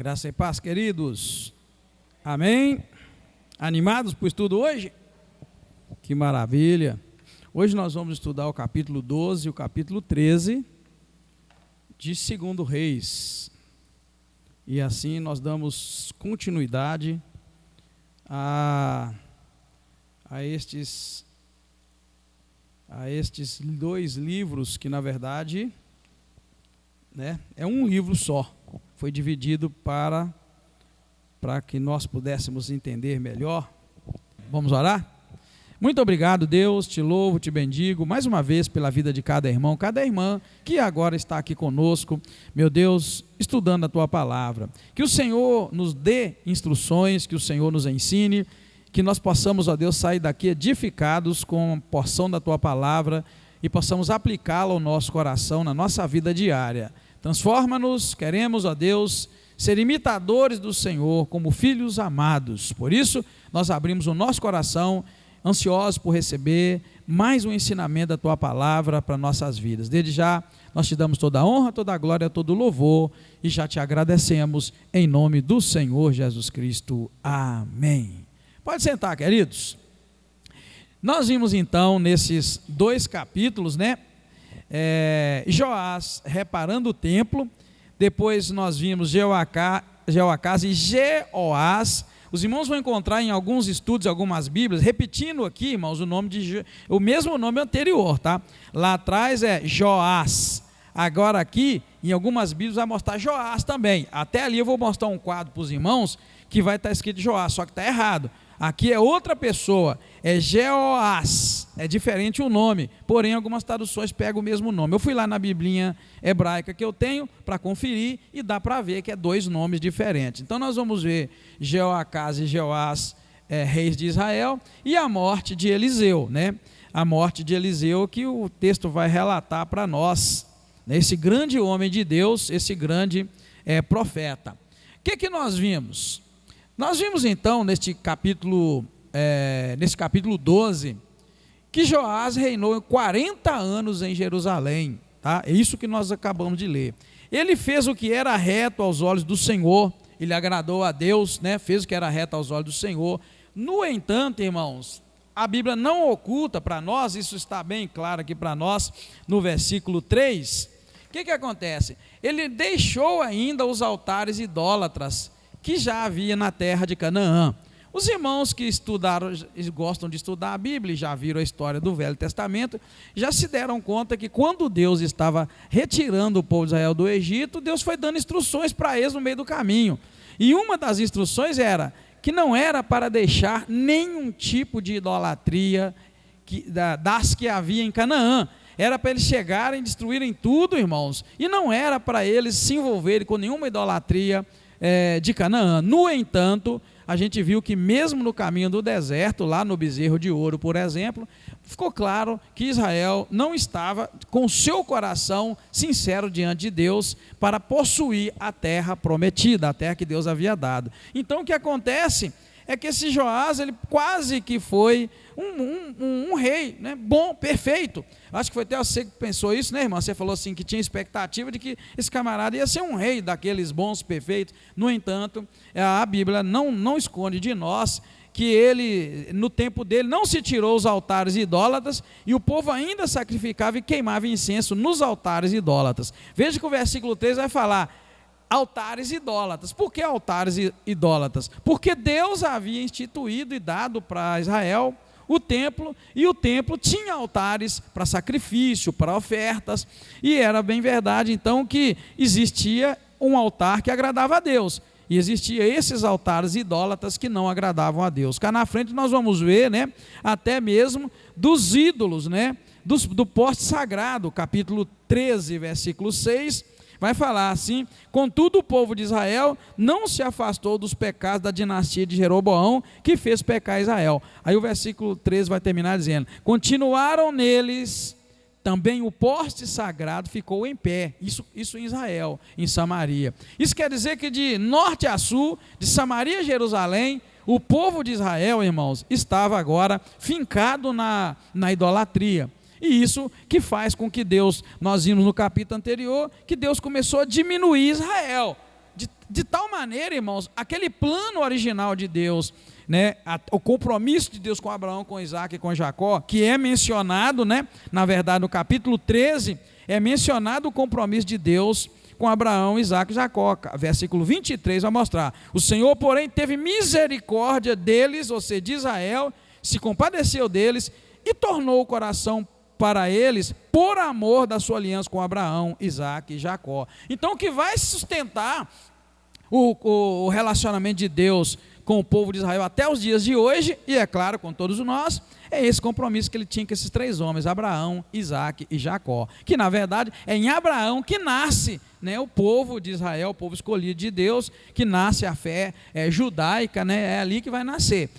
Graça e paz, queridos. Amém? Animados para o estudo hoje? Que maravilha. Hoje nós vamos estudar o capítulo 12 e o capítulo 13 de 2 Reis. E assim nós damos continuidade a estes dois livros que, na verdade, é um livro só. Foi dividido para que nós pudéssemos entender melhor. Vamos orar? Muito obrigado, Deus, te louvo, te bendigo, mais uma vez pela vida de cada irmão, cada irmã que agora está aqui conosco, meu Deus, estudando a Tua Palavra. Que o Senhor nos dê instruções, que o Senhor nos ensine, que nós possamos, ó Deus, sair daqui edificados com a porção da Tua Palavra e possamos aplicá-la ao nosso coração, na nossa vida diária. Transforma-nos, queremos, ó Deus, ser imitadores do Senhor como filhos amados. Por isso, nós abrimos o nosso coração, ansiosos por receber mais um ensinamento da Tua Palavra para nossas vidas. Desde já, nós te damos toda a honra, toda a glória, todo o louvor e já te agradecemos em nome do Senhor Jesus Cristo. Amém. Pode sentar, queridos. Nós vimos então nesses dois capítulos, Joás reparando o templo, depois nós vimos Jeoacás e Jeoás. Os irmãos vão encontrar em alguns estudos, algumas bíblias, repetindo aqui, irmãos, o mesmo nome anterior, tá? Lá atrás é Joás, agora aqui, em algumas bíblias vai mostrar Joás também. Até ali eu vou mostrar um quadro para os irmãos, que vai estar escrito Joás, só que está errado. Aqui é outra pessoa, é Jeoás, é diferente o nome, porém algumas traduções pegam o mesmo nome. Eu fui lá na biblinha hebraica que eu tenho para conferir e dá para ver que é dois nomes diferentes. Então nós vamos ver Jeoacás e Jeoás, reis de Israel, e a morte de Eliseu, A morte de Eliseu que o texto vai relatar para nós, esse grande homem de Deus, esse grande profeta. O que nós vimos? Nós vimos então nesse capítulo 12, que Joás reinou 40 anos em Jerusalém, tá? É isso que nós acabamos de ler. Ele fez o que era reto aos olhos do Senhor, ele agradou a Deus, fez o que era reto aos olhos do Senhor. No entanto, irmãos, a Bíblia não oculta para nós, isso está bem claro aqui para nós, no versículo 3, o que acontece? Ele deixou ainda os altares idólatras, que já havia na terra de Canaã. Os irmãos que estudaram, gostam de estudar a Bíblia, já viram a história do Velho Testamento, já se deram conta que quando Deus estava retirando o povo de Israel do Egito, Deus foi dando instruções para eles no meio do caminho. E uma das instruções era que não era para deixar nenhum tipo de idolatria das que havia em Canaã. Era para eles chegarem e destruírem tudo, irmãos, e não era para eles se envolverem com nenhuma idolatria de Canaã. No entanto, a gente viu que mesmo no caminho do deserto, lá no bezerro de ouro, por exemplo, ficou claro que Israel não estava com o seu coração sincero diante de Deus para possuir a terra prometida, a terra que Deus havia dado. Então o que acontece é que esse Joás, ele quase que foi um rei, bom, perfeito. Acho que foi até você que pensou isso, irmão? Você falou assim que tinha expectativa de que esse camarada ia ser um rei daqueles bons, perfeitos. No entanto, a Bíblia não esconde de nós que ele, no tempo dele, não se tirou os altares idólatras e o povo ainda sacrificava e queimava incenso nos altares idólatras. Veja que o versículo 3 vai falar altares idólatras. Por que altares idólatras? Porque Deus havia instituído e dado para Israel o templo, e o templo tinha altares para sacrifício, para ofertas, e era bem verdade então que existia um altar que agradava a Deus, e existia esses altares idólatras que não agradavam a Deus. Cá na frente nós vamos ver, até mesmo dos ídolos, do poste sagrado, capítulo 13, versículo 6, vai falar assim: contudo o povo de Israel não se afastou dos pecados da dinastia de Jeroboão, que fez pecar Israel. Aí o versículo 13 vai terminar dizendo: continuaram neles, também o poste sagrado ficou em pé, isso em Israel, em Samaria. Isso quer dizer que de norte a sul, de Samaria a Jerusalém, o povo de Israel, irmãos, estava agora fincado na idolatria. E isso que faz com que Deus, nós vimos no capítulo anterior, que Deus começou a diminuir Israel, de tal maneira, irmãos, aquele plano original de Deus, né, o compromisso de Deus com Abraão, com Isaac e com Jacó, que é mencionado, né, na verdade no capítulo 13, é mencionado o compromisso de Deus com Abraão, Isaac e Jacó. Versículo 23 vai mostrar: o Senhor, porém, teve misericórdia deles, ou seja, de Israel, se compadeceu deles e tornou o coração para eles por amor da sua aliança com Abraão, Isaac e Jacó. Então, o que vai sustentar o relacionamento de Deus com o povo de Israel até os dias de hoje, e é claro, com todos nós, é esse compromisso que ele tinha com esses três homens, Abraão, Isaac e Jacó, que na verdade é em Abraão que nasce, né, o povo de Israel, o povo escolhido de Deus, que nasce a fé judaica, né, é ali que vai nascer,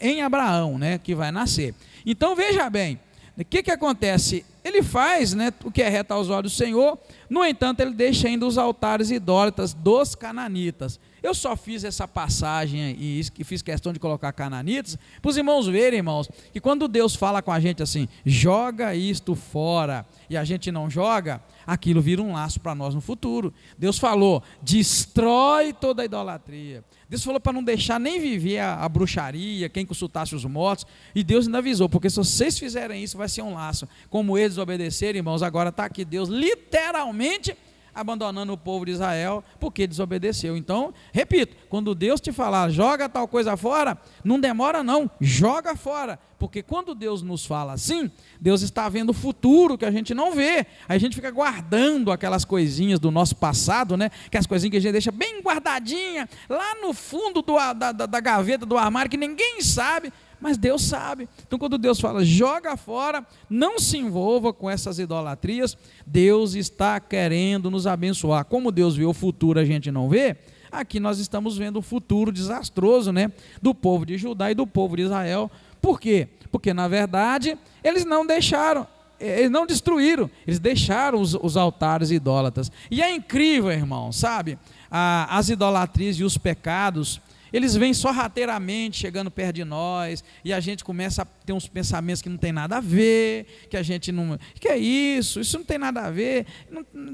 em Abraão, né, que vai nascer. Então veja bem, o que acontece? Ele faz, né, o que é reto aos olhos do Senhor, no entanto ele deixa ainda os altares idólatras dos cananitas. Eu só fiz essa passagem e fiz questão de colocar cananitas, para os irmãos verem, irmãos, que quando Deus fala com a gente assim, joga isto fora, e a gente não joga, aquilo vira um laço para nós no futuro. Deus falou, destrói toda a idolatria. Deus falou para não deixar nem viver a bruxaria, quem consultasse os mortos, e Deus ainda avisou, porque se vocês fizerem isso, vai ser um laço. Como eles desobedeceram, irmãos, agora está aqui Deus literalmente abandonando o povo de Israel, porque desobedeceu. Então, repito, quando Deus te falar, joga tal coisa fora, não demora não, joga fora, porque quando Deus nos fala assim, Deus está vendo o futuro que a gente não vê, a gente fica guardando aquelas coisinhas do nosso passado, né? Aquelas coisinhas que a gente deixa bem guardadinha, lá no fundo da gaveta do armário, que ninguém sabe, mas Deus sabe. Então quando Deus fala, joga fora, não se envolva com essas idolatrias, Deus está querendo nos abençoar. Como Deus vê o futuro, a gente não vê, aqui nós estamos vendo o futuro desastroso, né, do povo de Judá e do povo de Israel. Por quê? Porque na verdade, eles não deixaram, eles não destruíram, eles deixaram os altares idólatras. E é incrível, irmão, sabe, as idolatrias e os pecados, eles vêm sorrateiramente chegando perto de nós, e a gente começa a ter uns pensamentos que não tem nada a ver, que a gente não, que é isso não tem nada a ver,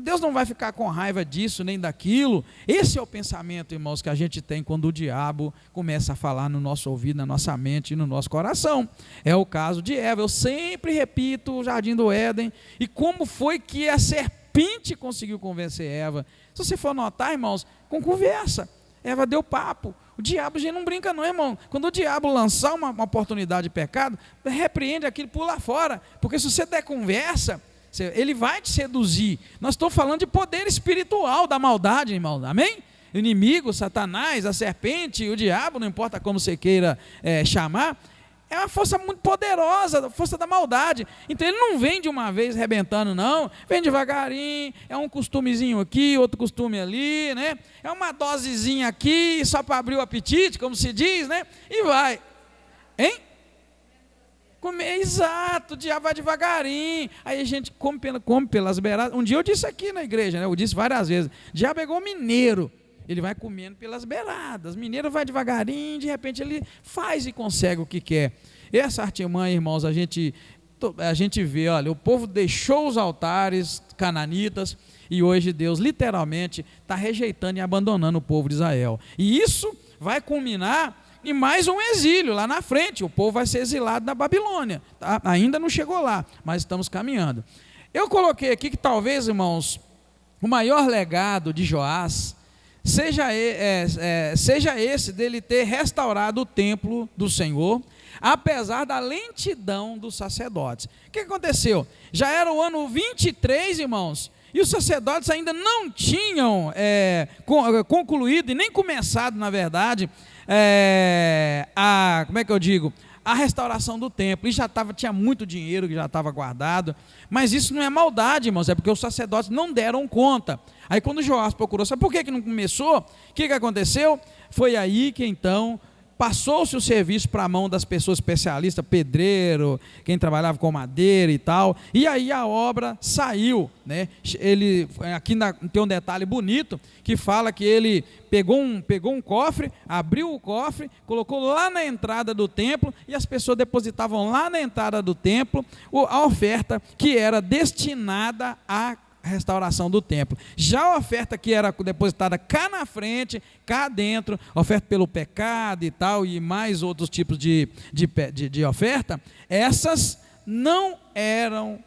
Deus não vai ficar com raiva disso nem daquilo. Esse é o pensamento, irmãos, que a gente tem quando o diabo começa a falar no nosso ouvido, na nossa mente e no nosso coração. É o caso de Eva. Eu sempre repito o jardim do Éden, e como foi que a serpente conseguiu convencer Eva? Se você for notar, irmãos, com conversa, Eva deu papo. O diabo, a gente não brinca não, irmão. Quando o diabo lançar uma oportunidade de pecado, repreende aquilo, pula fora, porque se você der conversa, ele vai te seduzir. Nós estamos falando de poder espiritual da maldade, irmão, amém? O inimigo, Satanás, a serpente, o diabo, não importa como você queira chamar, é uma força muito poderosa, a força da maldade. Então ele não vem de uma vez arrebentando não, vem devagarinho, é um costumezinho aqui, outro costume ali, né? É uma dosezinha aqui, só para abrir o apetite, como se diz, né? E vai, hein? Comer, exato, o diabo vai devagarinho, aí a gente come pelas beiradas. Um dia eu disse aqui na igreja, né? Eu disse várias vezes, o diabo é igual mineiro, ele vai comendo pelas beiradas, mineiro vai devagarinho, de repente ele faz e consegue o que quer. Essa artimanha, irmãos, a gente vê, olha, o povo deixou os altares cananitas, e hoje Deus literalmente está rejeitando e abandonando o povo de Israel, e isso vai culminar em mais um exílio lá na frente. O povo vai ser exilado da Babilônia, tá? Ainda não chegou lá, mas estamos caminhando. Eu coloquei aqui que talvez, irmãos, o maior legado de Joás seja esse dele ter restaurado o templo do Senhor, apesar da lentidão dos sacerdotes. O que aconteceu? Já era o ano 23, irmãos, e os sacerdotes ainda não tinham concluído e nem começado, na verdade, a restauração do templo, e tinha muito dinheiro que já estava guardado, mas isso não é maldade, irmãos, é porque os sacerdotes não deram conta. Aí quando Joás procurou, sabe por que não começou? O que aconteceu? Foi aí que então passou-se o serviço para a mão das pessoas especialistas, pedreiro, quem trabalhava com madeira e tal, e aí a obra saiu, né? Aqui tem um detalhe bonito, que fala que ele pegou um cofre, abriu o cofre, colocou lá na entrada do templo, e as pessoas depositavam lá na entrada do templo a oferta que era destinada a a restauração do templo. Já a oferta que era depositada cá na frente, cá dentro, oferta pelo pecado e tal, e mais outros tipos de oferta, essas não eram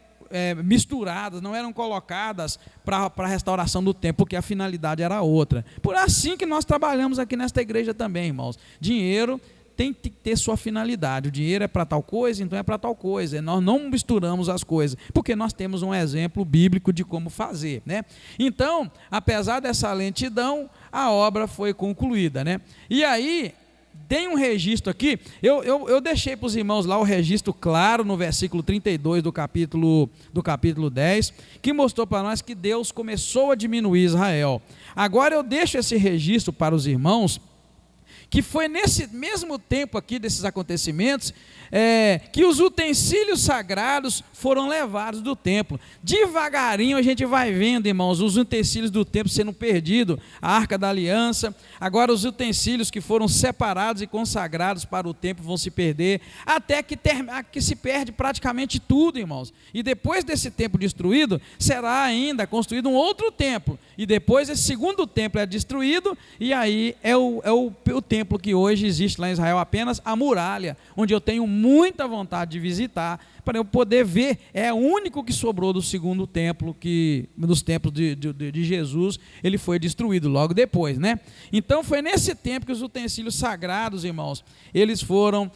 misturadas, não eram colocadas para a restauração do templo, porque a finalidade era outra. Por assim que nós trabalhamos aqui nesta igreja também, irmãos. Dinheiro tem que ter sua finalidade. O dinheiro é para tal coisa, então é para tal coisa. Nós não misturamos as coisas, porque nós temos um exemplo bíblico de como fazer, né? Então, apesar dessa lentidão, a obra foi concluída, né? E aí, tem um registro aqui, eu deixei para os irmãos lá o registro claro no versículo 32 do capítulo 10, que mostrou para nós que Deus começou a diminuir Israel. Agora eu deixo esse registro para os irmãos, que foi nesse mesmo tempo aqui desses acontecimentos, que os utensílios sagrados foram levados do templo. Devagarinho a gente vai vendo, irmãos, os utensílios do templo sendo perdidos, a Arca da Aliança. Agora os utensílios que foram separados e consagrados para o templo vão se perder, até que se perde praticamente tudo, irmãos. E depois desse templo destruído, será ainda construído um outro templo, e depois esse segundo templo é destruído, e aí é o templo que hoje existe lá em Israel, apenas a muralha, onde eu tenho muita vontade de visitar, para eu poder ver. É o único que sobrou do segundo templo, dos templos de Jesus, ele foi destruído logo depois, né? Então foi nesse tempo que os utensílios sagrados, irmãos, eles foram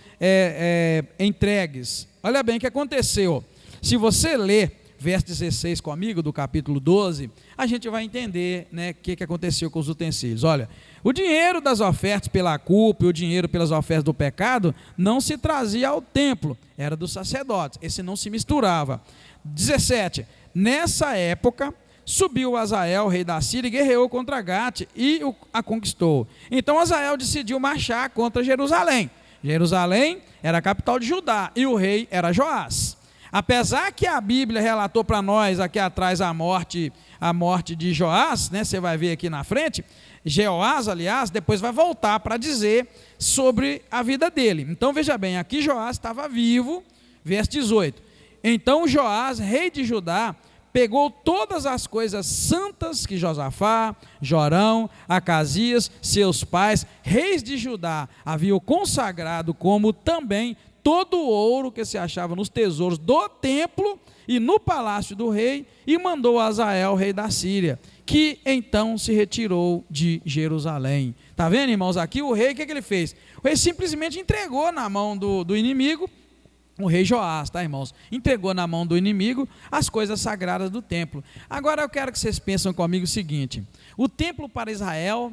entregues. Olha bem o que aconteceu. Se você ler verso 16 comigo, do capítulo 12, a gente vai entender, né, o que aconteceu com os utensílios. Olha, o dinheiro das ofertas pela culpa e o dinheiro pelas ofertas do pecado não se trazia ao templo, era dos sacerdotes, esse não se misturava. 17, nessa época subiu Hazael, rei da Síria, e guerreou contra Gate e a conquistou. Então Hazael decidiu marchar contra Jerusalém. Jerusalém era a capital de Judá e o rei era Joás. Apesar que a Bíblia relatou para nós aqui atrás a morte de Joás, né? Você vai ver aqui na frente, Jeoás, aliás, depois vai voltar para dizer sobre a vida dele. Então veja bem, aqui Joás estava vivo, verso 18. Então Joás, rei de Judá, pegou todas as coisas santas que Josafá, Jorão, Acasias, seus pais, reis de Judá, haviam consagrado, como também todo o ouro que se achava nos tesouros do templo e no palácio do rei, e mandou a Hazael, rei da Síria, que então se retirou de Jerusalém. Está vendo, irmãos? Aqui o rei, o que ele fez? O rei simplesmente entregou na mão do inimigo, o rei Joás, tá, irmãos? Entregou na mão do inimigo as coisas sagradas do templo. Agora eu quero que vocês pensem comigo o seguinte: o templo para Israel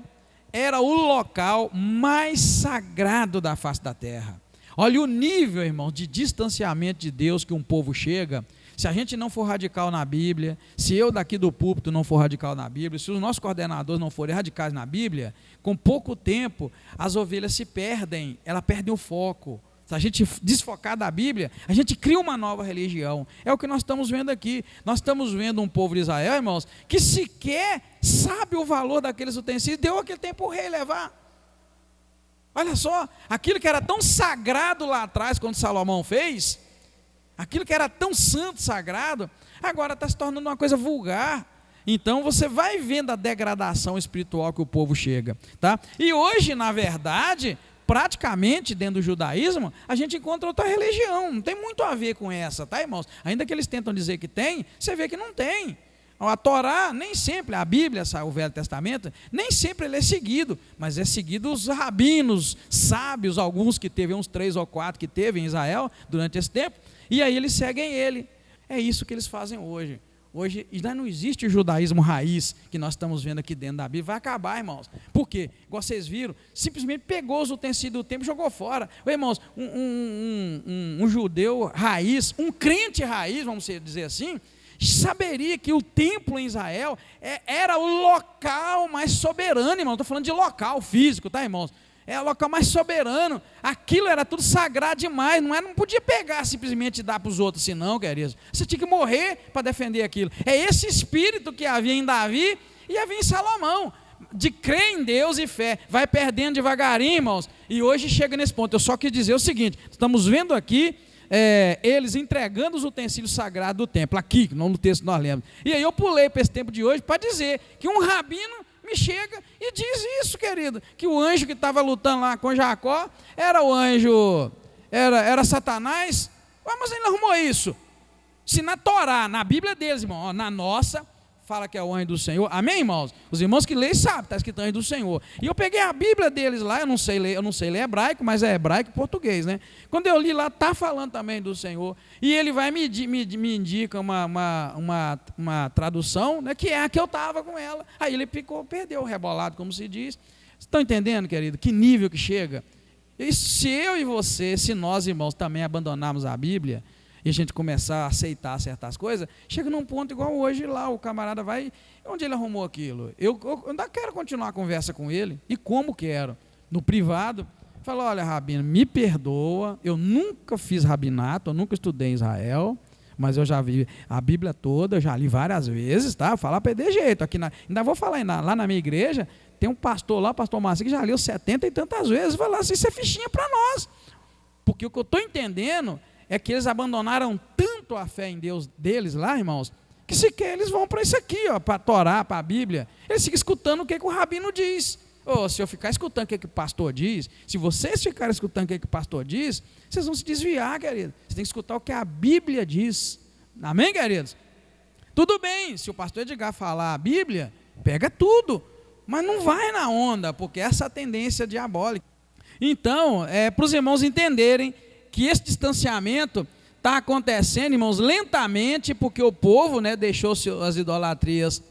era o local mais sagrado da face da terra. Olha o nível, irmão, de distanciamento de Deus que um povo chega. Se a gente não for radical na Bíblia, se eu daqui do púlpito não for radical na Bíblia, se os nossos coordenadores não forem radicais na Bíblia, com pouco tempo as ovelhas se perdem, elas perdem o foco. Se a gente desfocar da Bíblia, a gente cria uma nova religião. É o que nós estamos vendo aqui. Nós estamos vendo um povo de Israel, irmãos, que sequer sabe o valor daqueles utensílios. Deu aquele tempo o rei levar. Olha só, aquilo que era tão sagrado lá atrás, quando Salomão fez, aquilo que era tão santo, sagrado, agora está se tornando uma coisa vulgar. Então você vai vendo a degradação espiritual que o povo chega, tá? E hoje, na verdade, praticamente dentro do judaísmo, a gente encontra outra religião, não tem muito a ver com essa, tá, irmãos? Ainda que eles tentam dizer que tem, você vê que não tem. A Torá, nem sempre, a Bíblia, o Velho Testamento, nem sempre ele é seguido, mas é seguido os rabinos, sábios, alguns que teve, uns 3 ou 4 que teve em Israel durante esse tempo, e aí eles seguem ele. É isso que eles fazem hoje. Hoje ainda não existe o judaísmo raiz que nós estamos vendo aqui dentro da Bíblia. Vai acabar, irmãos. Por quê? Igual vocês viram, simplesmente pegou os utensílios do templo e jogou fora. Irmãos, um judeu raiz, um crente raiz, vamos dizer assim, saberia que o templo em Israel era o local mais soberano, irmão. Estou falando de local físico, tá, irmãos? É o local mais soberano. Aquilo era tudo sagrado demais. Não podia pegar simplesmente e dar para os outros assim, não, queridos. Você tinha que morrer para defender aquilo. É esse espírito que havia em Davi e havia em Salomão, de crer em Deus e fé. Vai perdendo devagarinho, irmãos. E hoje chega nesse ponto. Eu só quis dizer o seguinte: estamos vendo aqui eles entregando os utensílios sagrados do templo, aqui, no texto que nós lemos. E aí eu pulei para esse tempo de hoje para dizer que um rabino me chega e diz isso, querido, que o anjo que estava lutando lá com Jacó era o anjo, era Satanás. Mas ele arrumou isso. Se na Torá, na Bíblia deles, irmão, na nossa, fala que é o anjo do Senhor. Amém, irmãos? Os irmãos que leem sabem, está escrito anjo do Senhor. E eu peguei a Bíblia deles lá, eu não sei ler hebraico, mas é hebraico e português, né? Quando eu li lá, está falando também do Senhor. E ele vai me indica uma tradução, né, que é a que eu estava com ela. Aí ele perdeu o rebolado, como se diz. Estão entendendo, querido? Que nível que chega? E se eu e você, se nós, irmãos, também abandonarmos a Bíblia, e a gente começar a aceitar certas coisas, chega num ponto igual hoje lá, o camarada vai, onde ele arrumou aquilo? Eu ainda quero continuar a conversa com ele, e como quero? No privado, fala, olha, rabino, me perdoa, eu nunca fiz rabinato, eu nunca estudei em Israel, mas eu já vi a Bíblia toda, eu já li várias vezes, tá? Falar para de jeito, ainda vou falar lá na minha igreja, tem um pastor lá, o pastor Márcio, que já leu 70 e tantas vezes, vai lá, isso é fichinha para nós, porque o que eu estou entendendo é que eles abandonaram tanto a fé em Deus deles lá, irmãos, que sequer eles vão para isso aqui, para a Torá, para a Bíblia. Eles ficam escutando o que o rabino diz. Se eu ficar escutando o que o pastor diz, se vocês ficarem escutando o que o pastor diz, vocês vão se desviar, querido. Você tem que escutar o que a Bíblia diz. Amém, queridos? Tudo bem, se o pastor Edgar falar a Bíblia, pega tudo, mas não vai na onda, porque essa é a tendência diabólica. Então, para os irmãos entenderem que esse distanciamento está acontecendo, irmãos, lentamente, porque o povo, né, deixou as idolatrias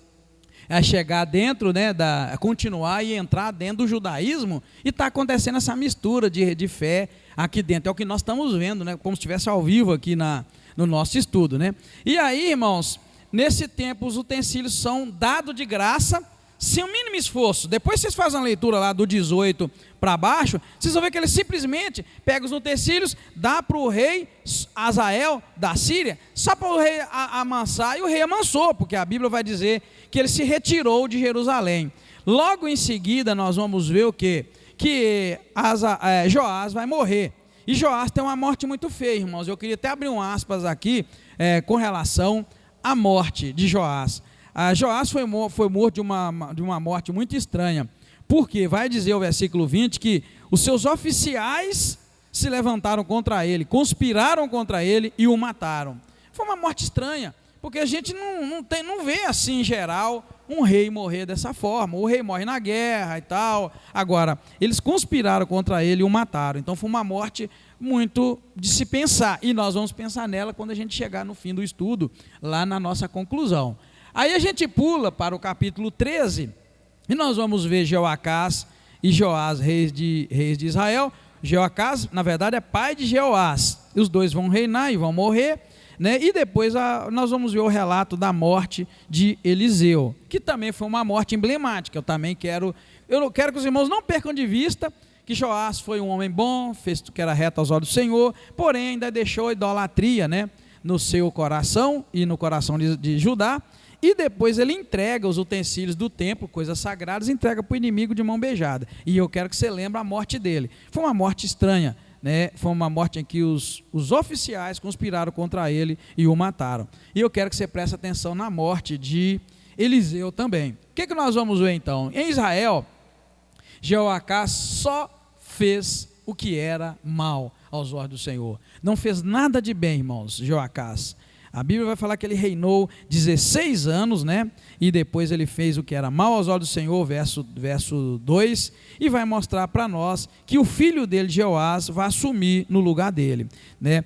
chegar dentro, né, continuar e entrar dentro do judaísmo, e está acontecendo essa mistura de fé aqui dentro. É o que nós estamos vendo, né, como se estivesse ao vivo aqui no nosso estudo, né? E aí, irmãos, nesse tempo os utensílios são dados de graça, sem o mínimo esforço. Depois vocês fazem a leitura lá do 18 para baixo, vocês vão ver que ele simplesmente pega os utensílios, dá para o rei Azael da Síria, só para o rei amansar, e o rei amansou, porque a Bíblia vai dizer que ele se retirou de Jerusalém. Logo em seguida nós vamos ver o quê? Que Joás vai morrer, e Joás tem uma morte muito feia, irmãos. Eu queria até abrir um aspas aqui com relação à morte de Joás. Joás foi morto de uma morte muito estranha, porque vai dizer o versículo 20 que os seus oficiais se levantaram contra ele, conspiraram contra ele e o mataram. Foi uma morte estranha, porque a gente não vê assim em geral um rei morrer dessa forma. O rei morre na guerra e tal. Agora, eles conspiraram contra ele e o mataram. Então foi uma morte muito de se pensar, e nós vamos pensar nela quando a gente chegar no fim do estudo, lá na nossa conclusão. Aí a gente pula para o capítulo 13, e nós vamos ver Jeoacás e Joás, reis de Israel. Jeoacás, na verdade, é pai de Jeoás. Os dois vão reinar e vão morrer, né? E depois nós vamos ver o relato da morte de Eliseu, que também foi uma morte emblemática. Eu quero que os irmãos não percam de vista que Joás foi um homem bom, fez o que era reto aos olhos do Senhor, porém ainda deixou a idolatria, né, no seu coração e no coração de Judá. E depois ele entrega os utensílios do templo, coisas sagradas, entrega para o inimigo de mão beijada. E eu quero que você lembre a morte dele. Foi uma morte estranha, né? Foi uma morte em que os oficiais conspiraram contra ele e o mataram. E eu quero que você preste atenção na morte de Eliseu também. O que nós vamos ver então? Em Israel, Jeoacás só fez o que era mal aos olhos do Senhor. Não fez nada de bem, irmãos, Jeoacás. A Bíblia vai falar que ele reinou 16 anos, né? E depois ele fez o que era mal aos olhos do Senhor, verso 2, e vai mostrar para nós que o filho dele, Jeoás, vai assumir no lugar dele, né?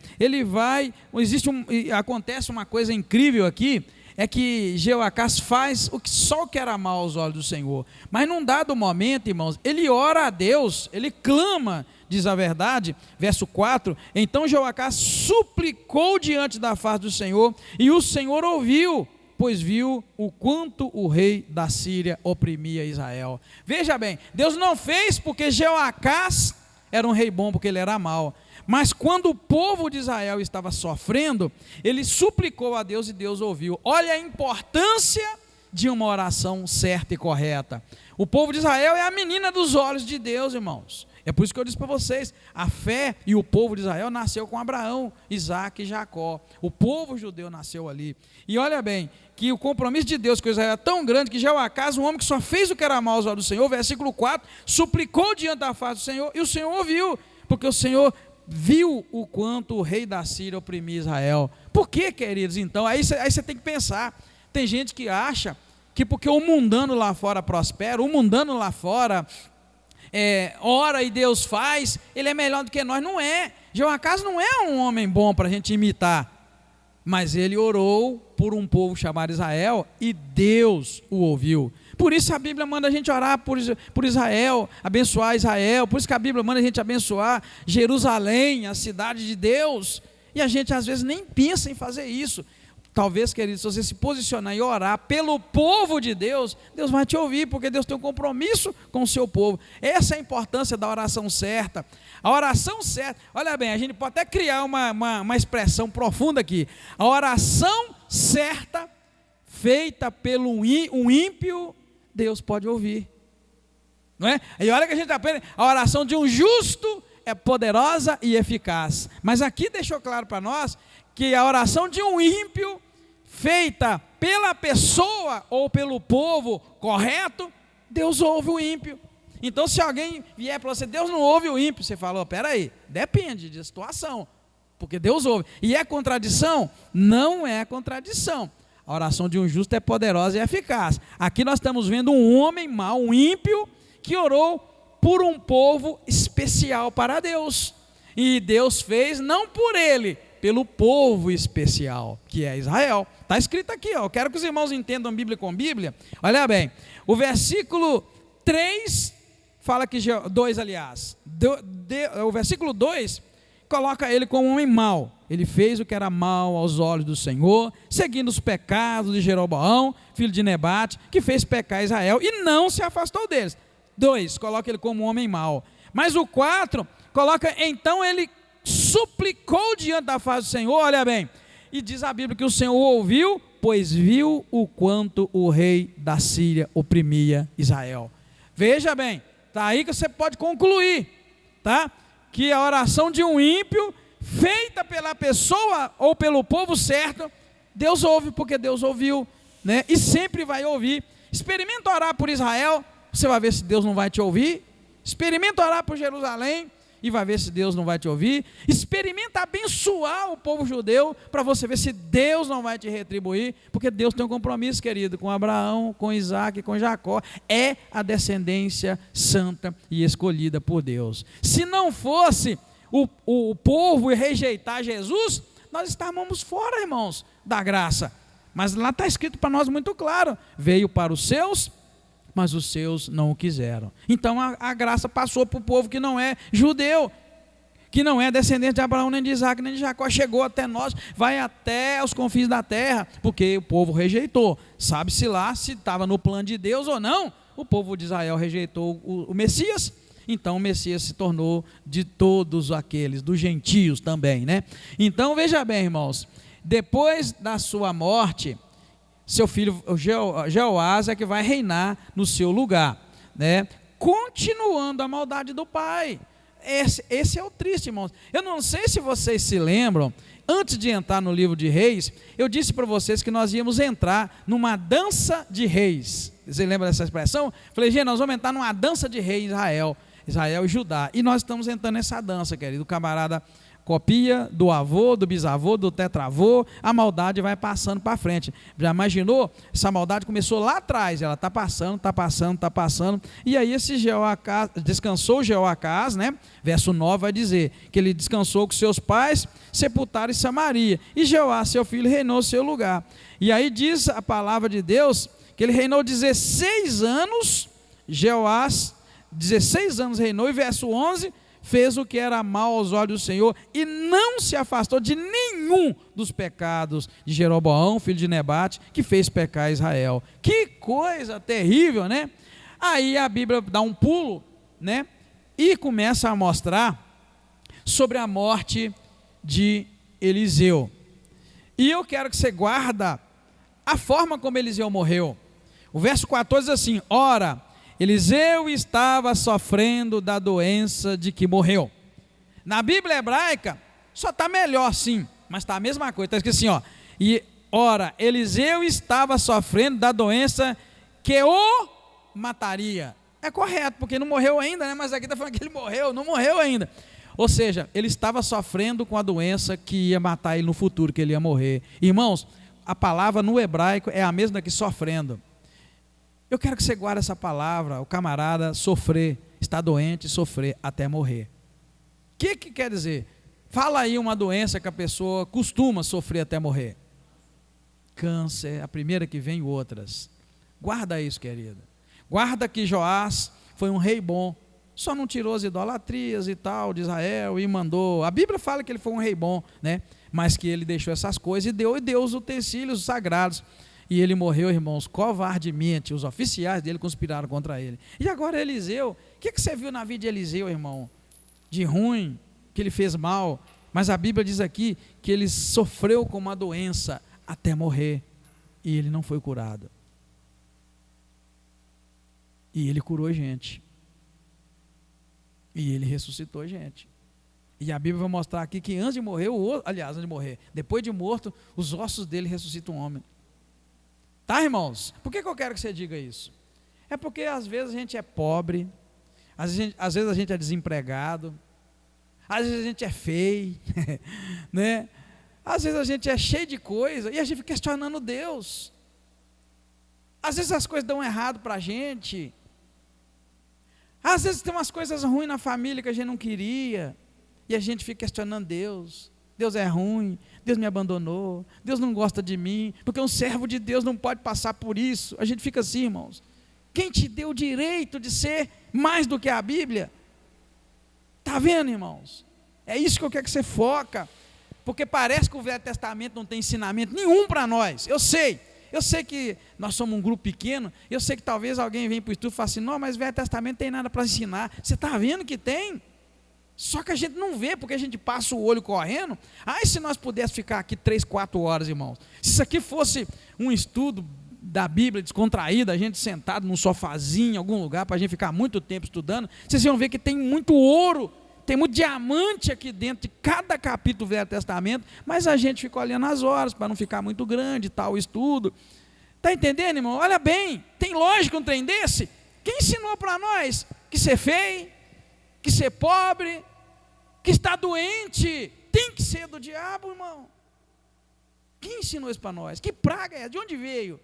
Acontece uma coisa incrível aqui, é que Jeoacás faz só o que era mal aos olhos do Senhor, mas num dado momento, irmãos, ele ora a Deus, ele clama, diz a verdade, verso 4, então Jeoacás suplicou diante da face do Senhor, e o Senhor ouviu, pois viu o quanto o rei da Síria oprimia Israel. Veja bem, Deus não fez porque Jeoacás era um rei bom, porque ele era mau, mas quando o povo de Israel estava sofrendo, ele suplicou a Deus e Deus ouviu. Olha a importância de uma oração certa e correta. O povo de Israel é a menina dos olhos de Deus, irmãos. É por isso que eu disse para vocês, a fé e o povo de Israel nasceu com Abraão, Isaac e Jacó. O povo judeu nasceu ali. E olha bem, que o compromisso de Deus com Israel é tão grande que Jeoacás, um homem que só fez o que era mal aos olhos do Senhor, versículo 4, suplicou diante da face do Senhor, e o Senhor ouviu, porque o Senhor viu o quanto o rei da Síria oprimia Israel. Por que, queridos, então? Aí você tem que pensar. Tem gente que acha que porque o mundano lá fora prospera, o mundano lá fora ora e Deus faz, ele é melhor do que nós. Não é. Jeoacás não é um homem bom para a gente imitar, mas ele orou por um povo chamado Israel e Deus o ouviu. Por isso a Bíblia manda a gente orar por Israel, abençoar Israel. Por isso que a Bíblia manda a gente abençoar Jerusalém, a cidade de Deus. E a gente às vezes nem pensa em fazer isso. Talvez, querido, se você se posicionar e orar pelo povo de Deus, Deus vai te ouvir, porque Deus tem um compromisso com o seu povo. Essa é a importância da oração certa. A oração certa, olha bem, a gente pode até criar uma expressão profunda aqui. A oração certa, feita pelo um ímpio, Deus pode ouvir. Não é? E olha que a gente aprende, a oração de um justo é poderosa e eficaz. Mas aqui deixou claro para nós que a oração de um ímpio, feita pela pessoa ou pelo povo correto, Deus ouve o ímpio. Então se alguém vier para você, Deus não ouve o ímpio, você fala, peraí, depende de situação, porque Deus ouve. E é contradição? Não é contradição. A oração de um justo é poderosa e eficaz. Aqui nós estamos vendo um homem mau, um ímpio, que orou por um povo especial para Deus. E Deus fez não por ele, pelo povo especial, que é Israel. Está escrito aqui, eu quero que os irmãos entendam Bíblia com Bíblia. Olha bem, o versículo 3 fala que, 2 aliás, o versículo 2 coloca ele como um homem mau. Ele fez o que era mal aos olhos do Senhor, seguindo os pecados de Jeroboão, filho de Nebate, que fez pecar Israel e não se afastou deles. 2, coloca ele como um homem mau. Mas o 4 coloca, então ele suplicou diante da face do Senhor, olha bem, e diz a Bíblia que o Senhor ouviu, pois viu o quanto o rei da Síria oprimia Israel. Veja bem, está aí que você pode concluir, tá? Que a oração de um ímpio, feita pela pessoa ou pelo povo certo, Deus ouve, porque Deus ouviu, né? E sempre vai ouvir. Experimenta orar por Israel, você vai ver se Deus não vai te ouvir. Experimenta orar por Jerusalém, e vai ver se Deus não vai te ouvir. Experimenta abençoar o povo judeu, para você ver se Deus não vai te retribuir, porque Deus tem um compromisso, querido, com Abraão, com Isaac, com Jacó. É a descendência santa e escolhida por Deus. Se não fosse o povo rejeitar Jesus, nós estávamos fora, irmãos, da graça. Mas lá está escrito para nós muito claro, veio para os seus, mas os seus não o quiseram. Então a graça passou para o povo que não é judeu, que não é descendente de Abraão, nem de Isaac, nem de Jacó, chegou até nós, vai até os confins da terra, porque o povo rejeitou. Sabe-se lá se estava no plano de Deus ou não. O povo de Israel rejeitou o Messias, então o Messias se tornou de todos aqueles, dos gentios também, né? Então veja bem, irmãos, depois da sua morte, seu filho Jeoás é que vai reinar no seu lugar, né? Continuando a maldade do pai. Esse é o triste, irmãos. Eu não sei se vocês se lembram, antes de entrar no livro de Reis, eu disse para vocês que nós íamos entrar numa dança de reis. Você lembra dessa expressão? Falei, gente, nós vamos entrar numa dança de reis em Israel e Judá. E nós estamos entrando nessa dança, querido. O camarada copia do avô, do bisavô, do tetravô, a maldade vai passando para frente. Já imaginou? Essa maldade começou lá atrás, ela está passando, e aí esse Jeoacás, descansou Jeoacás, né? Verso 9 vai dizer que ele descansou com seus pais, sepultaram em Samaria, e Jeoás, seu filho, reinou no seu lugar. E aí diz a palavra de Deus, que ele reinou 16 anos, Jeoás, 16 anos reinou, e verso 11, fez o que era mal aos olhos do Senhor e não se afastou de nenhum dos pecados de Jeroboão, filho de Nebate, que fez pecar Israel. Que coisa terrível, né? Aí a Bíblia dá um pulo, né? E começa a mostrar sobre a morte de Eliseu. E eu quero que você guarda a forma como Eliseu morreu. O verso 14 diz assim: ora, Eliseu estava sofrendo da doença de que morreu. Na Bíblia hebraica, só está melhor sim, mas está a mesma coisa, está escrito assim, ó. E, ora, Eliseu estava sofrendo da doença que o mataria. É correto, porque não morreu ainda, né? Mas aqui está falando que ele morreu, não morreu ainda. Ou seja, ele estava sofrendo com a doença que ia matar ele no futuro, que ele ia morrer. Irmãos, a palavra no hebraico é a mesma que sofrendo. Eu quero que você guarde essa palavra, o camarada sofrer, estar doente, sofrer até morrer. O que quer dizer? Fala aí uma doença que a pessoa costuma sofrer até morrer. Câncer, a primeira que vem, outras. Guarda isso, querida. Guarda que Joás foi um rei bom, só não tirou as idolatrias e tal de Israel e mandou. A Bíblia fala que ele foi um rei bom, né? Mas que ele deixou essas coisas e deu os utensílios sagrados. E ele morreu, irmãos, covardemente. Os oficiais dele conspiraram contra ele. E agora Eliseu, o que você viu na vida de Eliseu, irmão? De ruim, que ele fez mal. Mas a Bíblia diz aqui que ele sofreu com uma doença até morrer. E ele não foi curado. E ele curou gente. E ele ressuscitou gente. E a Bíblia vai mostrar aqui que antes de morrer, antes de morrer, depois de morto, os ossos dele ressuscitam um homem. Tá, irmãos? Por que eu quero que você diga isso? É porque às vezes a gente é pobre, às vezes a gente é desempregado, às vezes a gente é feio, né? Às vezes a gente é cheio de coisa e a gente fica questionando Deus. Às vezes as coisas dão errado para a gente. Às vezes tem umas coisas ruins na família que a gente não queria e a gente fica questionando Deus. Deus é ruim, Deus me abandonou, Deus não gosta de mim, porque um servo de Deus não pode passar por isso. A gente fica assim, irmãos. Quem te deu o direito de ser mais do que a Bíblia? Está vendo, irmãos? É isso que eu quero que você foca, porque parece que o Velho Testamento não tem ensinamento nenhum para nós. Eu sei que nós somos um grupo pequeno, eu sei que talvez alguém venha para o estudo e fale assim, não, mas o Velho Testamento não tem nada para ensinar. Você está vendo que tem? Só que a gente não vê, porque a gente passa o olho correndo. Ai, se nós pudéssemos ficar aqui 3, 4 horas, irmãos. Se isso aqui fosse um estudo da Bíblia descontraído, a gente sentado num sofazinho em algum lugar, para a gente ficar muito tempo estudando, vocês iam ver que tem muito ouro, tem muito diamante aqui dentro de cada capítulo do Velho Testamento, mas a gente fica olhando as horas, para não ficar muito grande tal o estudo. Está entendendo, irmão? Olha bem, tem lógica um trem desse? Quem ensinou para nós que ser feio, que ser pobre, que está doente, tem que ser do diabo, irmão? Quem ensinou isso para nós? Que praga é? De onde veio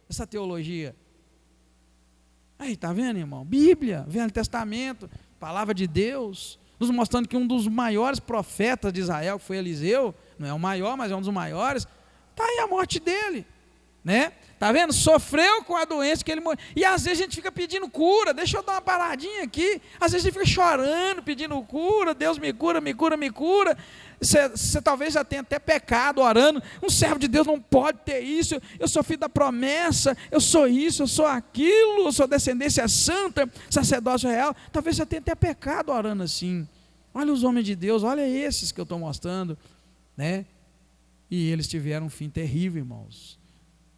essa teologia? Aí, está vendo, irmão? Bíblia, Velho Testamento, Palavra de Deus, nos mostrando que um dos maiores profetas de Israel, que foi Eliseu, não é o maior, mas é um dos maiores, está aí a morte dele, né? Está vendo? Sofreu com a doença que ele morreu. E às vezes a gente fica pedindo cura. Deixa eu dar uma paradinha aqui. Às vezes a gente fica chorando, pedindo cura. Deus me cura, me cura, me cura. Você talvez já tenha até pecado orando. Um servo de Deus não pode ter isso. Eu sou filho da promessa. Eu sou isso, eu sou aquilo. Eu sou descendência santa, sacerdócio real. Talvez você tenha até pecado orando assim. Olha os homens de Deus, olha esses que eu estou mostrando, né? E eles tiveram um fim terrível, irmãos.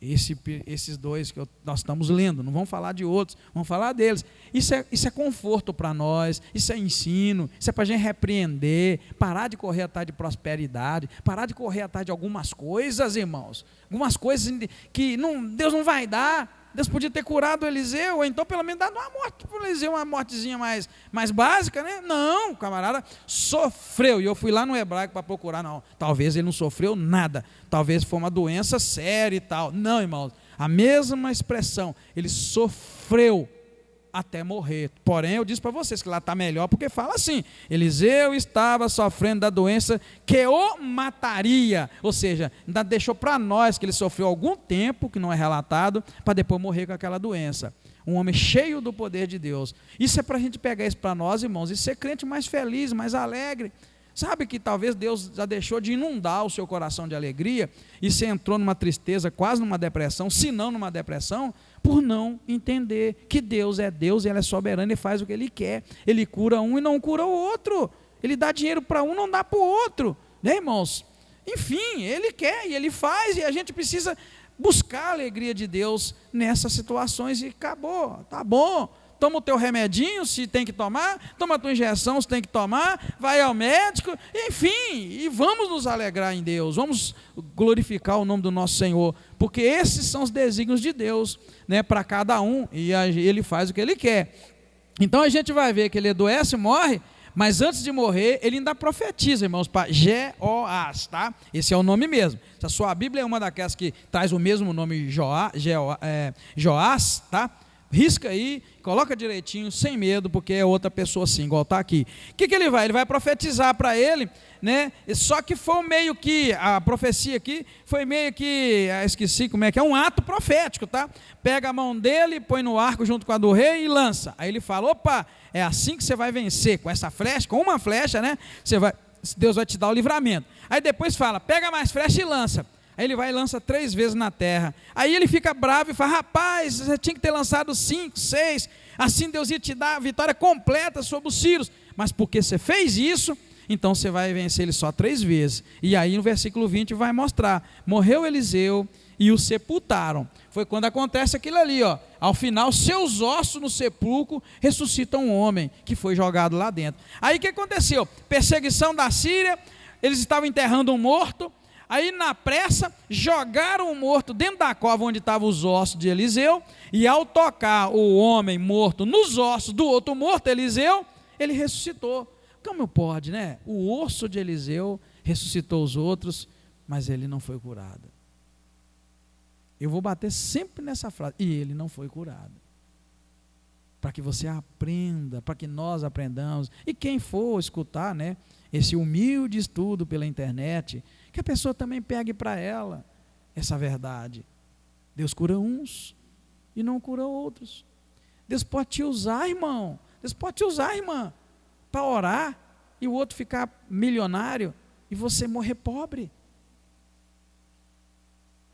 Esses dois que nós estamos lendo, não vamos falar de outros, vamos falar deles. Isso é conforto para nós, isso é ensino, isso é para a gente repreender, parar de correr atrás de prosperidade, parar de correr atrás de algumas coisas, irmãos, algumas coisas que Deus não vai dar. Deus podia ter curado Eliseu, ou então pelo menos dado uma morte para Eliseu, uma mortezinha mais básica, né? Não, o camarada sofreu, e eu fui lá no hebraico para procurar, não, talvez ele não sofreu nada, talvez foi uma doença séria e tal. Não, irmãos, a mesma expressão, ele sofreu até morrer. Porém, eu disse para vocês que lá está melhor, porque fala assim, Eliseu estava sofrendo da doença que o mataria, ou seja, ainda deixou para nós que ele sofreu algum tempo, que não é relatado, para depois morrer com aquela doença. Um homem cheio do poder de Deus. Isso é para a gente pegar isso para nós, irmãos, e ser crente mais feliz, mais alegre. Sabe que talvez Deus já deixou de inundar o seu coração de alegria e você entrou numa tristeza, quase numa depressão, se não numa depressão, por não entender que Deus é Deus e Ele é soberano e faz o que Ele quer. Ele cura um e não cura o outro. Ele dá dinheiro para um e não dá para o outro. Né, irmãos? Enfim, Ele quer e Ele faz, e a gente precisa buscar a alegria de Deus nessas situações e acabou. Tá bom, toma o teu remedinho, se tem que tomar, toma a tua injeção, se tem que tomar, vai ao médico, enfim, e vamos nos alegrar em Deus, vamos glorificar o nome do nosso Senhor, porque esses são os desígnios de Deus, né, para cada um, e Ele faz o que Ele quer. Então a gente vai ver que ele adoece, morre, mas antes de morrer, ele ainda profetiza, irmãos, para Jeoás, tá? Esse é o nome mesmo. Se a sua Bíblia é uma daquelas que traz o mesmo nome Joás, tá? Risca aí, coloca direitinho, sem medo, porque é outra pessoa assim, igual está aqui. O que ele vai? Ele vai profetizar para ele, né? Só que foi meio que, a profecia aqui, foi meio que, esqueci como é que é, um ato profético, tá? Pega a mão dele, põe no arco junto com a do rei e lança. Aí ele fala, opa, é assim que você vai vencer, com essa flecha, com uma flecha, né? Deus vai te dar o livramento. Aí depois fala, pega mais flecha e lança. Aí ele vai e lança 3 vezes na terra. Aí ele fica bravo e fala, rapaz, você tinha que ter lançado 5, 6, assim Deus ia te dar a vitória completa sobre os sírios. Mas porque você fez isso, então você vai vencer ele só 3 vezes. E aí no versículo 20 vai mostrar, morreu Eliseu e o sepultaram. Foi quando acontece aquilo ali, ó. Ao final, seus ossos no sepulcro ressuscitam um homem que foi jogado lá dentro. Aí o que aconteceu? Perseguição da Síria, eles estavam enterrando um morto. Aí na pressa, jogaram o morto dentro da cova onde estavam os ossos de Eliseu, e ao tocar o homem morto nos ossos do outro morto, Eliseu, ele ressuscitou. Como pode, né? O osso de Eliseu ressuscitou os outros, mas ele não foi curado. Eu vou bater sempre nessa frase, e ele não foi curado. Para que você aprenda, para que nós aprendamos, e quem for escutar, né, esse humilde estudo pela internet, que a pessoa também pegue para ela essa verdade. Deus cura uns e não cura outros. Deus pode te usar, irmão. Deus pode te usar, irmã, para orar e o outro ficar milionário e você morrer pobre.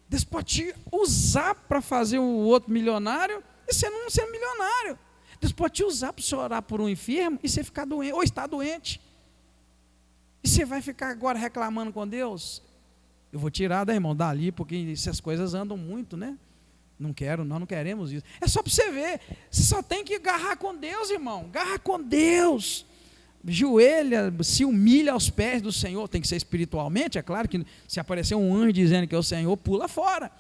Deus pode te usar para fazer o outro milionário e você não ser milionário. Deus pode te usar para você orar por um enfermo e você ficar doente, ou estar doente. E você vai ficar agora reclamando com Deus? Eu vou tirar da irmão dali, porque essas coisas andam muito, né? Não quero, nós não queremos isso. É só para você ver, você só tem que agarrar com Deus, irmão. Agarra com Deus. Joelha, se humilha aos pés do Senhor. Tem que ser espiritualmente, é claro que se aparecer um anjo dizendo que é o Senhor, pula fora.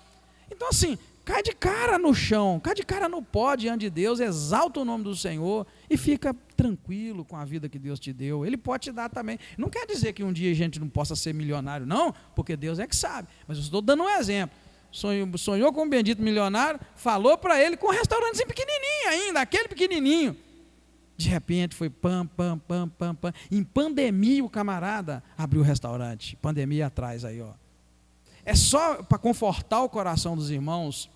Então assim, cai de cara no chão, cai de cara no pó diante de Deus, exalta o nome do Senhor e fica tranquilo com a vida que Deus te deu. Ele pode te dar também. Não quer dizer que um dia a gente não possa ser milionário, não, porque Deus é que sabe. Mas eu estou dando um exemplo. Sonhou com um bendito milionário, falou para ele com um restaurantezinho pequenininho ainda, aquele pequenininho. De repente foi pam. Em pandemia o camarada abriu o restaurante. Pandemia atrás aí, ó. É só para confortar o coração dos irmãos,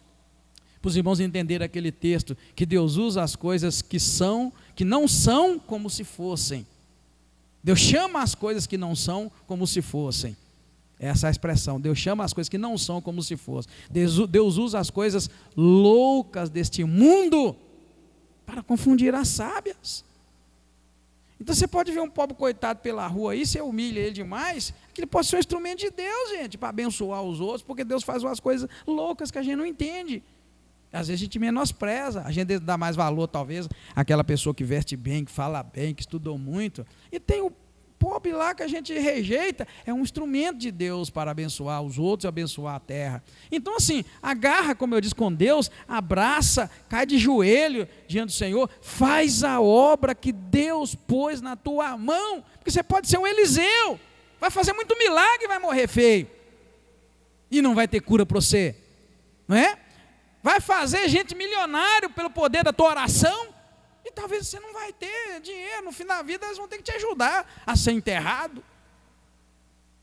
para os irmãos entenderem aquele texto, que Deus usa as coisas que não são como se fossem. Deus chama as coisas que não são como se fossem. Essa é a expressão. Deus chama as coisas que não são como se fossem. Deus usa as coisas loucas deste mundo para confundir as sábias. Então você pode ver um pobre coitado pela rua aí, você humilha ele demais, que ele pode ser um instrumento de Deus, gente, para abençoar os outros, porque Deus faz umas coisas loucas que a gente não entende. Às vezes a gente menospreza, a gente dá mais valor talvez àquela pessoa que veste bem, que fala bem, que estudou muito, e tem o pobre lá que a gente rejeita, é um instrumento de Deus para abençoar os outros e abençoar a terra. Então assim, agarra, como eu disse, com Deus, abraça, cai de joelho diante do Senhor, faz a obra que Deus pôs na tua mão, porque você pode ser um Eliseu, vai fazer muito milagre e vai morrer feio, e não vai ter cura para você, não é? Vai fazer gente milionário pelo poder da tua oração, e talvez você não vai ter dinheiro, no fim da vida eles vão ter que te ajudar a ser enterrado.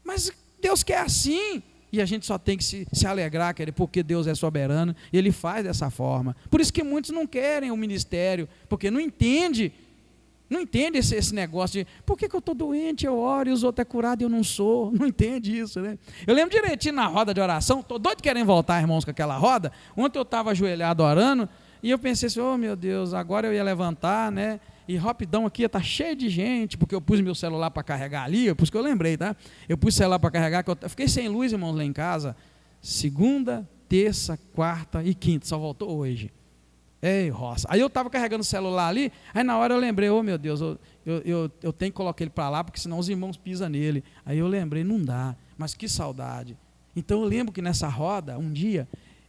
Mas Deus quer assim, e a gente só tem que se alegrar, porque Deus é soberano, e Ele faz dessa forma. Por isso que muitos não querem o ministério, porque não entende esse negócio de, por que eu estou doente, eu oro, e os outros é curado e eu não sou, não entende isso, né? Eu lembro direitinho na roda de oração, estou doido querendo voltar, irmãos, com aquela roda. Ontem eu estava ajoelhado orando, e eu pensei assim, oh meu Deus, agora eu ia levantar, né? E rapidão aqui, está cheio de gente, porque eu pus meu celular para carregar ali, por isso que eu lembrei, tá? Eu pus o celular para carregar, que eu fiquei sem luz, irmãos, lá em casa, segunda, terça, quarta e quinta, só voltou hoje. Ei, roça. Aí eu estava carregando o celular ali, aí na hora eu lembrei, oh meu Deus, eu tenho que colocar ele para lá, porque senão os irmãos pisam nele. Aí eu lembrei, não dá, mas que saudade. Então eu lembro que nessa roda, um dia,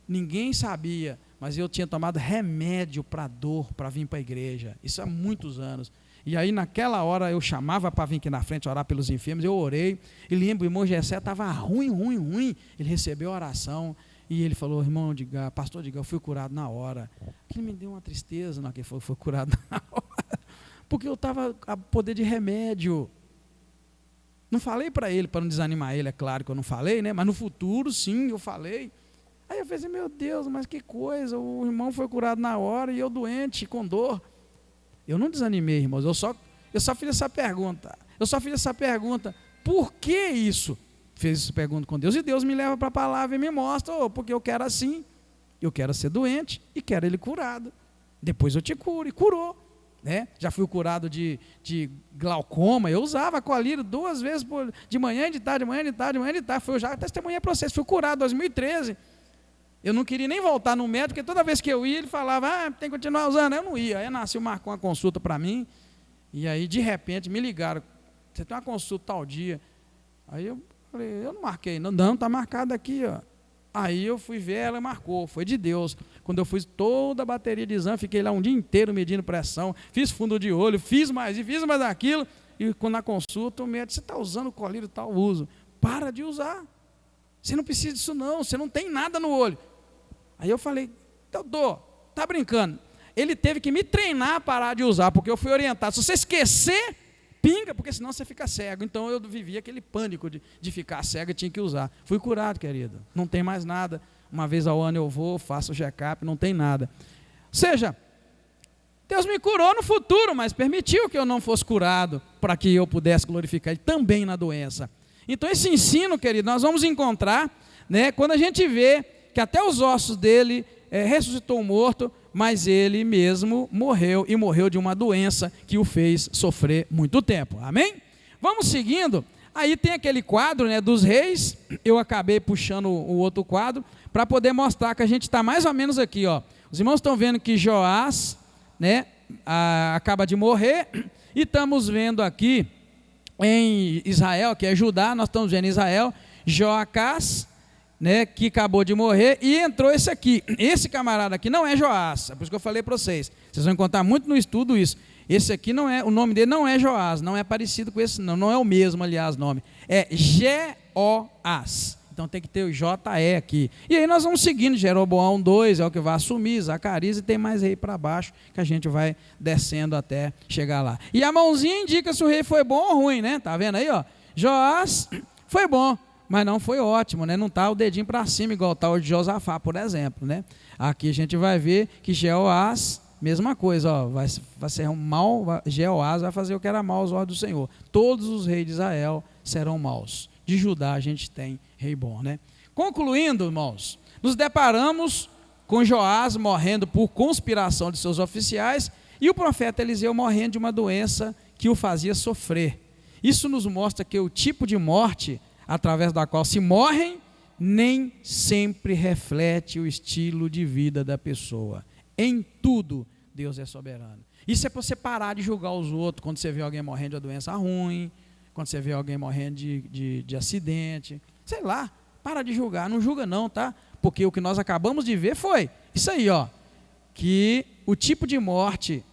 ninguém sabia, mas eu tinha tomado remédio para dor, para vir para a igreja. Isso há muitos anos. E aí naquela hora eu chamava para vir aqui na frente orar pelos enfermos, eu orei, e lembro, o irmão Gessé estava ruim, ele recebeu a oração, e ele falou, irmão Edgar, pastor Edgar, eu fui curado na hora. Aquilo me deu uma tristeza, não, que foi curado na hora, porque eu estava a poder de remédio. Não falei para ele, para não desanimar ele, é claro que eu não falei, né? Mas no futuro, sim, eu falei. Aí eu falei, meu Deus, mas que coisa, o irmão foi curado na hora, e eu doente, com dor. Eu não desanimei, irmãos, eu só fiz essa pergunta, por que isso? Fiz essa pergunta com Deus, e Deus me leva para a palavra e me mostra, porque eu quero assim, eu quero ser doente, e quero ele curado, depois eu te curo, e curou, né? Já fui curado de glaucoma, eu usava colírio 2 vezes de manhã e de tarde, eu já testemunhei para vocês, fui curado em 2013, eu não queria nem voltar no médico, porque toda vez que eu ia, ele falava, tem que continuar usando. Eu não ia. Aí nasceu, marcou uma consulta para mim, e aí, de repente, me ligaram, você tem uma consulta tal dia. Aí eu falei, eu não marquei. Não, está marcado aqui, ó. Aí eu fui ver, ela marcou, foi de Deus. Quando eu fiz toda a bateria de exame, fiquei lá um dia inteiro medindo pressão, fiz fundo de olho, fiz mais aquilo, e quando na consulta, o médico, você está usando o colírio tal, uso. Para de usar. Você não precisa disso não, você não tem nada no olho. Aí eu falei, doutor, tá brincando? Ele teve que me treinar a parar de usar, porque eu fui orientado. Se você esquecer, pinga, porque senão você fica cego. Então eu vivia aquele pânico de ficar cego e tinha que usar. Fui curado, querido. Não tem mais nada. Uma vez ao ano eu vou, faço o check-up, não tem nada. Ou seja, Deus me curou no futuro, mas permitiu que eu não fosse curado, para que eu pudesse glorificar Ele também na doença. Então esse ensino, querido, nós vamos encontrar, né, quando a gente vê que até os ossos dele ressuscitou morto, mas ele mesmo morreu, e morreu de uma doença que o fez sofrer muito tempo, amém? Vamos seguindo, aí tem aquele quadro, né, dos reis, eu acabei puxando o outro quadro, para poder mostrar que a gente está mais ou menos aqui, ó. Os irmãos estão vendo que Joás, né, acaba de morrer, e estamos vendo aqui, em Israel, que é Judá, nós estamos vendo em Israel, Joacás, né, que acabou de morrer, e entrou esse aqui. Esse camarada aqui não é Joás, é por isso que eu falei para vocês. Vocês vão encontrar muito no estudo isso. Esse aqui não é, o nome dele não é Joás, não é parecido com esse, não é o mesmo, aliás, nome. É Jeoás. Então tem que ter o J-E aqui. E aí nós vamos seguindo, Jeroboão 2 é o que vai assumir, Zacarias, e tem mais rei para baixo, que a gente vai descendo até chegar lá. E a mãozinha indica se o rei foi bom ou ruim, né? Tá vendo aí, ó? Joás foi bom, mas não foi ótimo, né? Não está o dedinho para cima, igual está o de Josafá, por exemplo, né? Aqui a gente vai ver que Jeoás, mesma coisa, ó, vai ser um mal, Jeoás vai fazer o que era mal aos olhos do Senhor. Todos os reis de Israel serão maus. De Judá a gente tem rei bom, né? Concluindo, irmãos, nos deparamos com Joás morrendo por conspiração de seus oficiais e o profeta Eliseu morrendo de uma doença que o fazia sofrer. Isso nos mostra que o tipo de morte através da qual se morrem, nem sempre reflete o estilo de vida da pessoa. Em tudo, Deus é soberano. Isso é para você parar de julgar os outros, quando você vê alguém morrendo de uma doença ruim, quando você vê alguém morrendo de acidente, sei lá, para de julgar, não julga não, tá? Porque o que nós acabamos de ver foi isso aí, ó, que o tipo de morte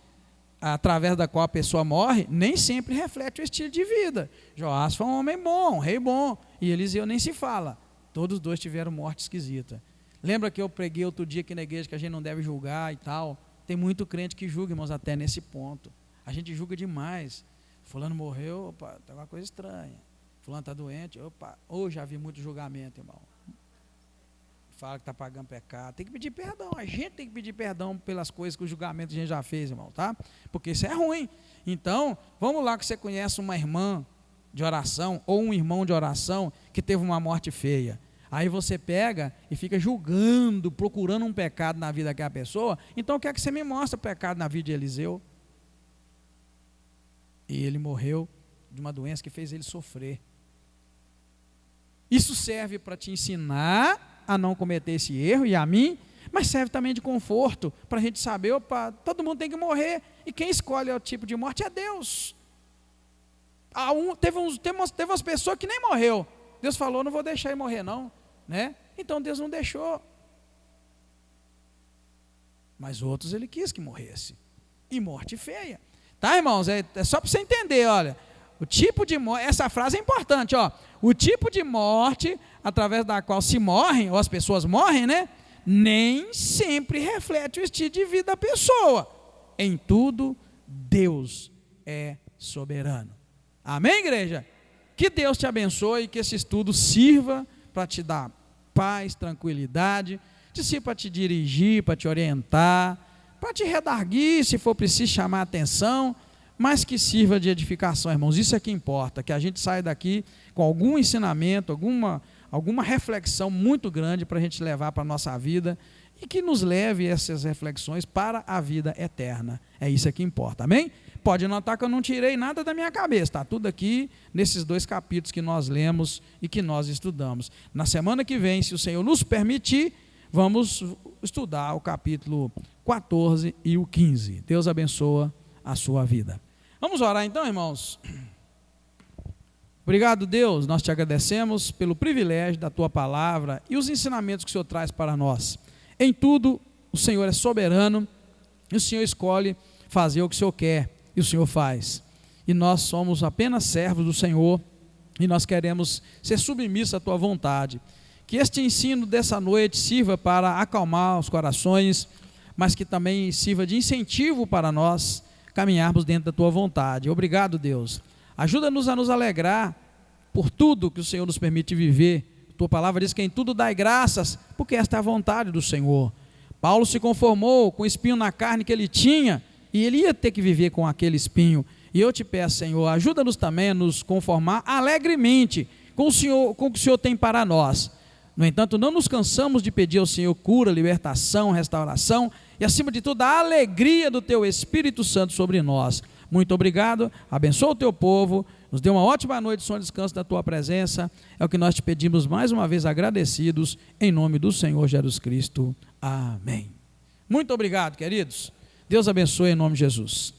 através da qual a pessoa morre, nem sempre reflete o estilo de vida. Joás foi um homem bom, um rei bom, e Eliseu nem se fala. Todos os dois tiveram morte esquisita. Lembra que eu preguei outro dia aqui na igreja que a gente não deve julgar e tal? Tem muito crente que julga, irmãos, até nesse ponto. A gente julga demais. Fulano morreu, opa, está uma coisa estranha. Fulano está doente, opa, já vi muito julgamento, irmão. Fala que está pagando pecado, tem que pedir perdão, a gente tem que pedir perdão pelas coisas que o julgamento a gente já fez, irmão, tá? Porque isso é ruim. Então, vamos lá que você conhece uma irmã de oração, ou um irmão de oração, que teve uma morte feia. Aí você pega e fica julgando, procurando um pecado na vida daquela pessoa, então o que é que você me mostra o pecado na vida de Eliseu? E ele morreu de uma doença que fez ele sofrer. Isso serve para te ensinar a não cometer esse erro, e a mim, mas serve também de conforto, para a gente saber, opa, todo mundo tem que morrer, e quem escolhe o tipo de morte é Deus. Teve umas pessoas que nem morreu, Deus falou, não vou deixar ele morrer não, né? Então Deus não deixou, mas outros ele quis que morresse, e morte feia, tá, irmãos? É só para você entender, olha, o tipo de morte, essa frase é importante, ó, o tipo de morte através da qual se morrem, ou as pessoas morrem, né? Nem sempre reflete o estilo de vida da pessoa. Em tudo, Deus é soberano. Amém, igreja? Que Deus te abençoe e que esse estudo sirva para te dar paz, tranquilidade, para te dirigir, para te orientar, para te redarguir, se for preciso chamar a atenção, mas que sirva de edificação, irmãos. Isso é que importa, que a gente saia daqui com algum ensinamento, alguma reflexão muito grande para a gente levar para a nossa vida e que nos leve essas reflexões para a vida eterna. É isso que importa, amém? Pode notar que eu não tirei nada da minha cabeça, está tudo aqui nesses 2 capítulos que nós lemos e que nós estudamos. Na semana que vem, se o Senhor nos permitir, vamos estudar o capítulo 14 e o 15. Deus abençoa a sua vida. Vamos orar então, irmãos. Obrigado, Deus, nós te agradecemos pelo privilégio da tua palavra e os ensinamentos que o Senhor traz para nós. Em tudo, o Senhor é soberano e o Senhor escolhe fazer o que o Senhor quer e o Senhor faz. E nós somos apenas servos do Senhor e nós queremos ser submissos à tua vontade. Que este ensino dessa noite sirva para acalmar os corações, mas que também sirva de incentivo para nós caminharmos dentro da tua vontade. Obrigado, Deus. Ajuda-nos a nos alegrar por tudo que o Senhor nos permite viver. Tua palavra diz que em tudo dai graças, porque esta é a vontade do Senhor. Paulo se conformou com o espinho na carne que ele tinha, e ele ia ter que viver com aquele espinho. E eu te peço, Senhor, ajuda-nos também a nos conformar alegremente com o que o Senhor tem para nós. No entanto, não nos cansamos de pedir ao Senhor cura, libertação, restauração e, acima de tudo, a alegria do Teu Espírito Santo sobre nós. Muito obrigado, abençoa o Teu povo, nos dê uma ótima noite, sono e descanso da Tua presença. É o que nós te pedimos mais uma vez agradecidos, em nome do Senhor Jesus Cristo. Amém. Muito obrigado, queridos. Deus abençoe em nome de Jesus.